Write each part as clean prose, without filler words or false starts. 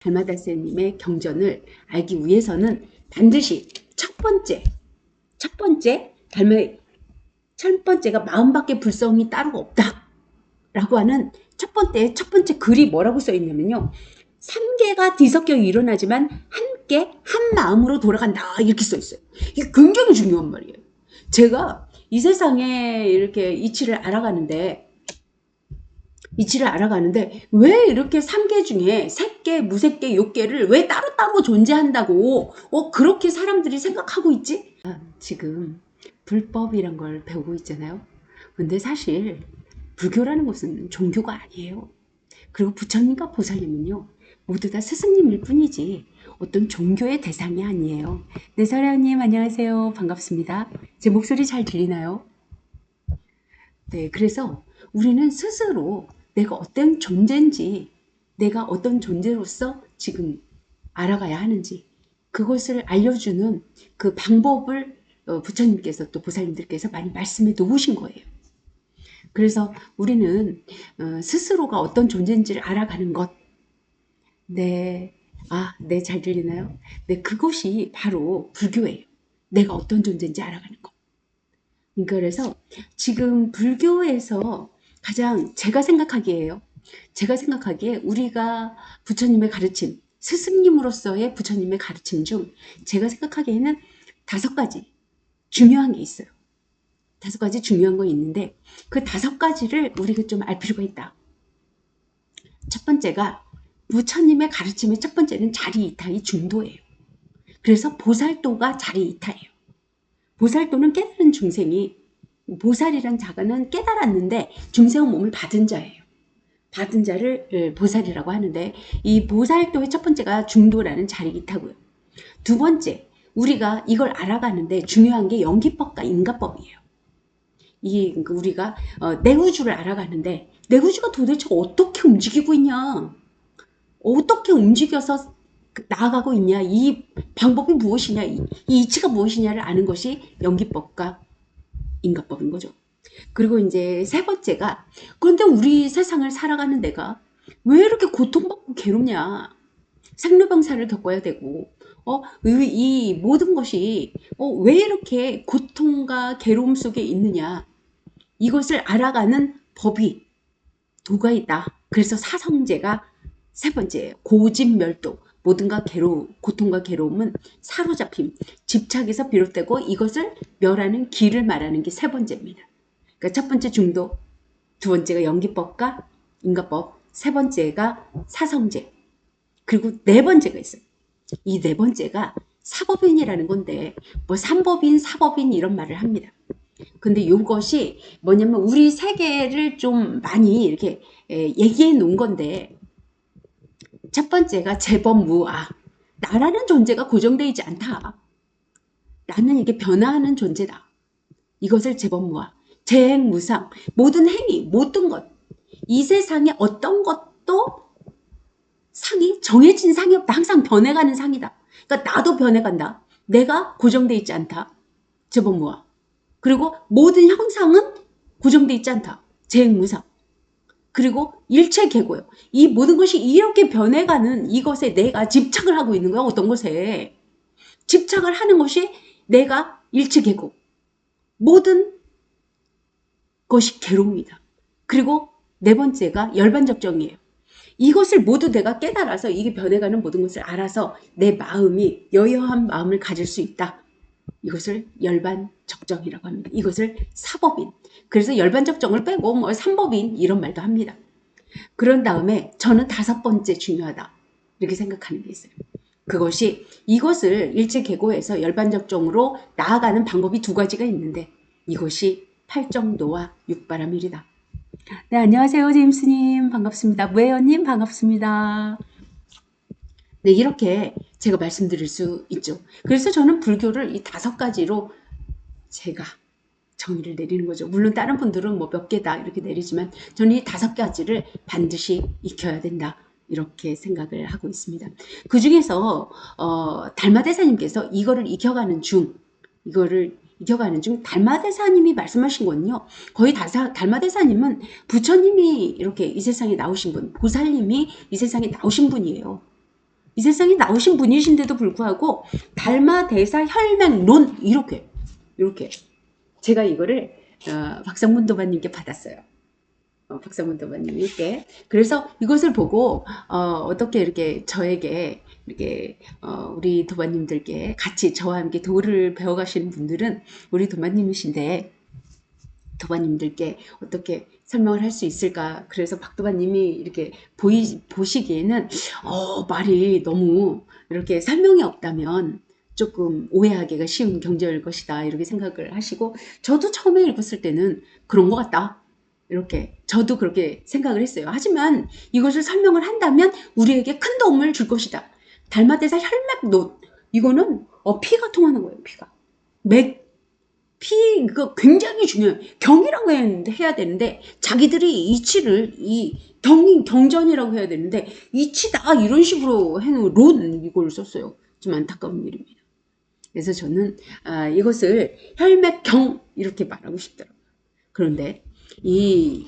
달마다스님의 경전을 알기 위해서는 반드시 첫 번째가 마음밖에 불성이 따로 없다 라고 하는 첫 번째 글이 뭐라고 써 있냐면요, 삼계가 뒤섞여 일어나지만 함께 한 마음으로 돌아간다 이렇게 써 있어요. 이게 굉장히 중요한 말이에요. 제가 이 세상에 이렇게 이치를 알아가는데 왜 이렇게 삼계 중에 색계, 무색계, 욕계를 왜 따로따로 존재한다고 그렇게 사람들이 생각하고 있지? 지금 불법이란 걸 배우고 있잖아요. 근데 사실 불교라는 것은 종교가 아니에요. 그리고 부처님과 보살님은요, 모두 다 스승님일 뿐이지 어떤 종교의 대상이 아니에요. 네, 설아님 안녕하세요. 반갑습니다. 제 목소리 잘 들리나요? 네, 그래서 우리는 스스로 내가 어떤 존재인지, 내가 어떤 존재로서 지금 알아가야 하는지, 그것을 알려주는 그 방법을 부처님께서 또 보살님들께서 많이 말씀해 놓으신 거예요. 그래서 우리는 스스로가 어떤 존재인지를 알아가는 것. 네, 네, 잘 들리나요? 네, 그것이 바로 불교예요. 내가 어떤 존재인지 알아가는 것. 그래서 지금 불교에서 가장 제가 생각하기에 우리가 부처님의 가르침, 스승님으로서의 부처님의 가르침 중 제가 생각하기에는 5가지 중요한 게 있어요. 5가지 중요한 거 있는데 그 5가지를 우리가 좀 알 필요가 있다. 첫 번째가 부처님의 가르침의 첫 번째는 자리이타의 중도예요. 그래서 보살도가 자리이타예요. 보살도는 깨달은 중생이, 보살이란 자가는 깨달았는데 중생의 몸을 받은 자예요. 받은 자를 보살이라고 하는데, 이 보살도의 첫 번째가 중도라는 자리이타고요. 두 번째, 우리가 이걸 알아가는데 중요한 게 연기법과 인가법이에요. 우리가 내구주를 알아가는데 내구주가 도대체 어떻게 움직이고 있냐, 어떻게 움직여서 나아가고 있냐, 이 방법이 무엇이냐, 이 이치가 무엇이냐를 아는 것이 연기법과 인가법인 거죠. 그리고 이제 세 번째가, 그런데 우리 세상을 살아가는 내가 왜 이렇게 고통받고 괴롭냐, 생로병사를 겪어야 되고 이 모든 것이 왜 이렇게 고통과 괴로움 속에 있느냐, 이것을 알아가는 법이 도가 있다. 그래서 사성제가 세 번째예요. 고집멸도. 모든가 고통과 괴로움은 사로잡힘, 집착에서 비롯되고 이것을 멸하는 길을 말하는 게 세 번째입니다. 그러니까 첫 번째 중도, 두 번째가 연기법과 인가법, 세 번째가 사성제, 그리고 네 번째가 있어요. 이 네 번째가 사법인이라는 건데, 뭐 삼법인, 사법인 이런 말을 합니다. 근데 이것이 뭐냐면 우리 세계를 좀 많이 이렇게 얘기해 놓은 건데, 첫 번째가 재범무아. 나라는 존재가 고정되어 있지 않다. 나는 이게 변화하는 존재다. 이것을 재범무아. 재행무상. 모든 행위, 모든 것. 이 세상에 어떤 것도 상이 정해진 상이 없다. 항상 변해가는 상이다. 그러니까 나도 변해간다. 내가 고정되어 있지 않다. 재범무아. 그리고 모든 형상은 고정되어 있지 않다. 재행무상. 그리고 일체계고요. 이 모든 것이 이렇게 변해가는 이것에 내가 집착을 하고 있는 거야. 어떤 것에 집착을 하는 것이 내가 일체계고, 모든 것이 괴로움이다. 그리고 네 번째가 열반적정이에요. 이것을 모두 내가 깨달아서 이게 변해가는 모든 것을 알아서 내 마음이 여여한 마음을 가질 수 있다. 이것을 열반적정이라고 합니다. 이것을 사법인. 그래서 열반적정을 빼고 뭐 삼법인 이런 말도 합니다. 그런 다음에 저는 5번째 중요하다 이렇게 생각하는 게 있어요. 그것이 이것을 일체계고에서 열반적정으로 나아가는 방법이 2가지가 있는데 이것이 팔정도와 육바라밀이다. 네, 안녕하세요 제임스님 반갑습니다. 무혜연님 반갑습니다. 네, 이렇게 제가 말씀드릴 수 있죠. 그래서 저는 불교를 이 5가지로 제가 정의를 내리는 거죠. 물론 다른 분들은 뭐 몇 개다 이렇게 내리지만 저는 이 5가지를 반드시 익혀야 된다 이렇게 생각을 하고 있습니다. 그 중에서 달마대사님께서 이거를 익혀가는 중 달마대사님이 말씀하신 건요, 거의 달마대사님은 부처님이 이렇게 이 세상에 나오신 분, 보살님이 이 세상에 나오신 분이에요. 이 세상에 나오신 분이신데도 불구하고 달마대사 혈맹론 이렇게 제가 이거를 박상문 도반님께 받았어요. 박상문 도반님께. 그래서 이것을 보고 어떻게 이렇게 저에게 이렇게 우리 도반님들께 같이 저와 함께 도를 배워가시는 분들은 우리 도반님이신데 도반님들께 어떻게 설명을 할 수 있을까. 그래서 박도반님이 이렇게 보시기에는 말이 너무 이렇게 설명이 없다면 조금 오해하기가 쉬운 경전일 것이다 이렇게 생각을 하시고, 저도 처음에 읽었을 때는 그런 것 같다 이렇게 저도 그렇게 생각을 했어요. 하지만 이것을 설명을 한다면 우리에게 큰 도움을 줄 것이다. 달마대사 혈맥론, 이거는 피가 통하는 거예요. 피가 이거 굉장히 중요해요. 경이라고 해야 되는데 자기들이 이치를 경전이라고 해야 되는데 이치다 이런 식으로 해놓은 론 이걸 썼어요. 좀 안타까운 일입니다. 그래서 저는 이것을 혈맥경 이렇게 말하고 싶더라고요. 그런데 이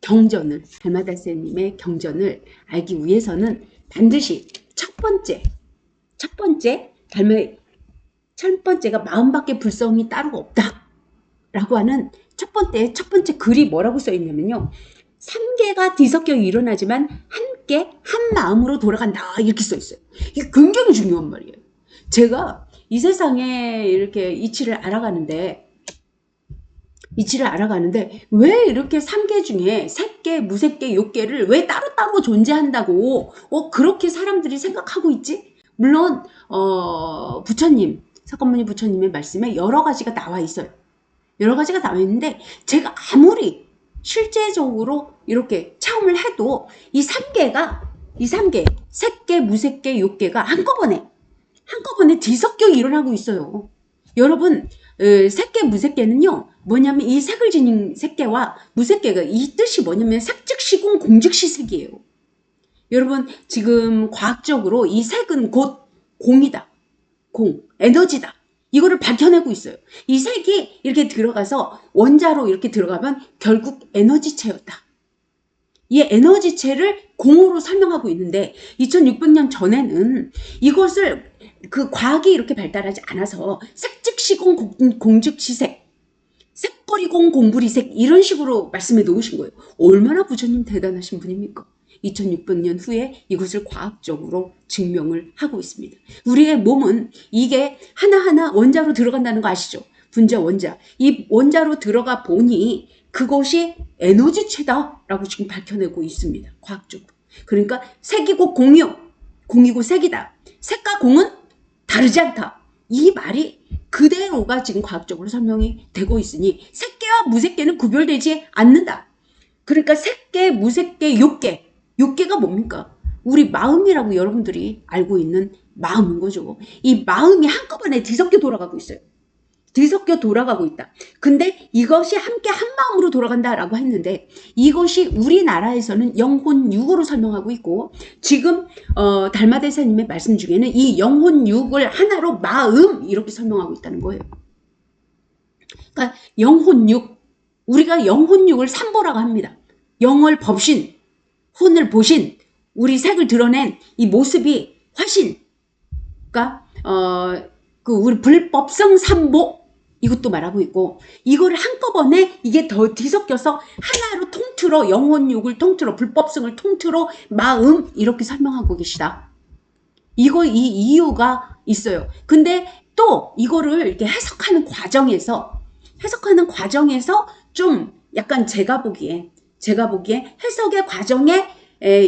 경전을, 달마다스님의 경전을 알기 위해서는 반드시 첫 번째가 마음밖에 불성이 따로 없다 라고 하는 첫 번째 글이 뭐라고 써 있냐면요, 3개가 뒤섞여 일어나지만 함께 한 마음으로 돌아간다 이렇게 써 있어요. 이게 굉장히 중요한 말이에요. 제가 이 세상에 이렇게 이치를 알아가는데 왜 이렇게 3개 중에 색계, 무색계, 욕계를 왜 따로따로 존재한다고 그렇게 사람들이 생각하고 있지? 물론 부처님, 석가모니 부처님의 말씀에 여러 가지가 나와 있어요. 여러 가지가 나와 있는데 제가 아무리 실제적으로 이렇게 체험을 해도 이 3개, 색계, 무색계, 욕계가 한꺼번에 뒤섞여 일어나고 있어요. 여러분, 색계, 무색계는요, 뭐냐면 이 색을 지닌 색계와 무색계가 이 뜻이 뭐냐면 색즉시공 공즉시색이에요. 여러분, 지금 과학적으로 이 색은 곧 공이다. 에너지다. 이거를 밝혀내고 있어요. 이 색이 이렇게 들어가서 원자로 이렇게 들어가면 결국 에너지체였다. 이 에너지체를 공으로 설명하고 있는데 2600년 전에는 이것을 그 과학이 이렇게 발달하지 않아서 색즉시공 공즉시색, 색거리공 공부리색 이런 식으로 말씀해 놓으신 거예요. 얼마나 부처님 대단하신 분입니까? 2600년 후에 이것을 과학적으로 증명을 하고 있습니다. 우리의 몸은 이게 하나하나 원자로 들어간다는 거 아시죠? 분자, 원자. 이 원자로 들어가 보니 그것이 에너지체다라고 지금 밝혀내고 있습니다. 과학적으로. 그러니까 색이고 공이고 색이다. 색과 공은 다르지 않다. 이 말이 그대로가 지금 과학적으로 설명이 되고 있으니 색계와 무색계는 구별되지 않는다. 그러니까 색계, 무색계, 욕계가 뭡니까? 우리 마음이라고 여러분들이 알고 있는 마음인 거죠. 이 마음이 한꺼번에 뒤섞여 돌아가고 있어요. 뒤섞여 돌아가고 있다. 근데 이것이 함께 한 마음으로 돌아간다라고 했는데 이것이 우리나라에서는 영혼육으로 설명하고 있고, 지금 달마대사님의 말씀 중에는 이 영혼육을 하나로 마음 이렇게 설명하고 있다는 거예요. 그러니까 영혼육, 우리가 영혼육을 삼보라고 합니다. 영을 법신, 혼을 보신, 우리 색을 드러낸 이 모습이 화신, 그러니까 우리 불법성 삼보 이것도 말하고 있고, 이거를 한꺼번에 이게 더 뒤섞여서 하나로 통틀어 영혼육을 통틀어 불법성을 통틀어 마음 이렇게 설명하고 계시다. 이 이유가 있어요. 근데 또 이거를 이렇게 해석하는 과정에서 좀 약간 제가 보기에 해석의 과정에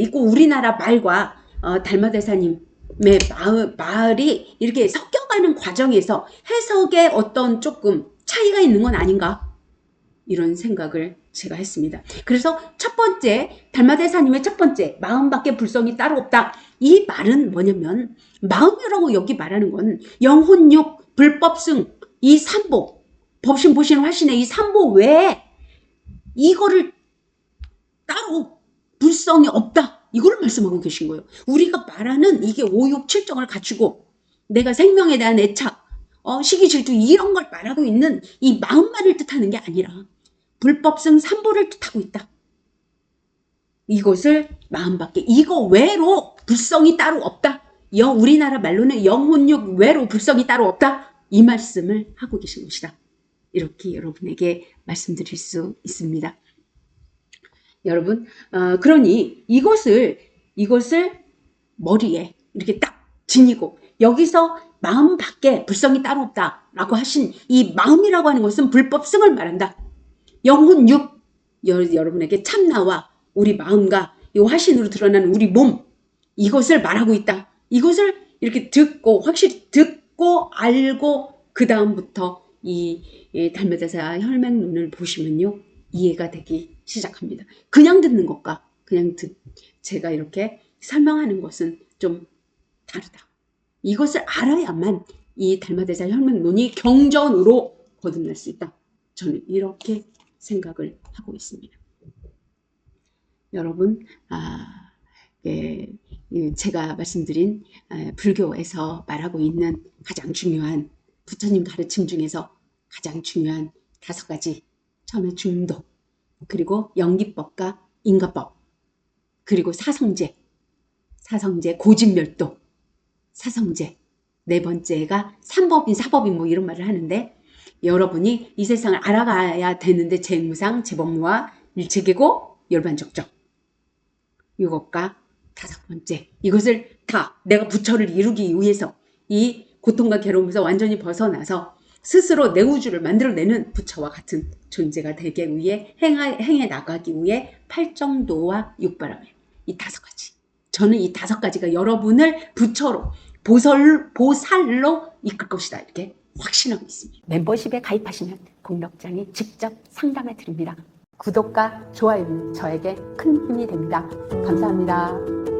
있고 우리나라 말과 달마대사님의 말이 이렇게 섞여가는 과정에서 해석에 어떤 조금 차이가 있는 건 아닌가, 이런 생각을 제가 했습니다. 그래서 첫 번째, 달마대사님의 첫 번째, 마음밖에 불성이 따로 없다. 이 말은 뭐냐면, 마음이라고 여기 말하는 건 영혼육, 불법승, 이 삼보, 법신, 보신, 화신의 이 삼보 외에 이거를 따로 불성이 없다. 이걸 말씀하고 계신 거예요. 우리가 말하는 이게 오욕 칠정을 갖추고 내가 생명에 대한 애착, 시기 질투 이런 걸 말하고 있는 이 마음만을 뜻하는 게 아니라 불법성 삼보를 뜻하고 있다. 이것을 마음밖에, 이거 외로 불성이 따로 없다. 우리나라 말로는 영혼육 외로 불성이 따로 없다. 이 말씀을 하고 계신 것이다. 이렇게 여러분에게 말씀드릴 수 있습니다. 여러분, 그러니 이것을 머리에 이렇게 딱 지니고 여기서 마음 밖에 불성이 따로 없다라고 하신 이 마음이라고 하는 것은 불법성을 말한다. 영혼 육, 여러분에게 참나와 우리 마음과 이 화신으로 드러나는 우리 몸, 이것을 말하고 있다. 이것을 이렇게 듣고 확실히 듣고 알고 그 다음부터 이 달마다사 혈맹론을 보시면요, 이해가 되기 시작합니다. 그냥 듣는 것과 제가 이렇게 설명하는 것은 좀 다르다. 이것을 알아야만 이 달마대사 혈맹론이 경전으로 거듭날 수 있다. 저는 이렇게 생각을 하고 있습니다. 여러분, 제가 말씀드린 불교에서 말하고 있는 가장 중요한 부처님 가르침 중에서 가장 중요한 5가지, 처음에 중독, 그리고 연기법과 인과법, 그리고 사성제, 고진멸도, 사성제, 네 번째가 삼법인, 사법인 뭐 이런 말을 하는데, 여러분이 이 세상을 알아가야 되는데 재무상, 재법무와 일체계고 열반적적, 이것과 5번째, 이것을 다 내가 부처를 이루기 위해서 이 고통과 괴로움에서 완전히 벗어나서 스스로 내 우주를 만들어내는 부처와 같은 존재가 되기 위해 행해 나가기 위해 팔정도와 육바람회, 이 5가지. 저는 이 5가지가 여러분을 부처로 보살로 이끌 것이다, 이렇게 확신하고 있습니다. 멤버십에 가입하시면 공덕장이 직접 상담해 드립니다. 구독과 좋아요는 저에게 큰 힘이 됩니다. 감사합니다.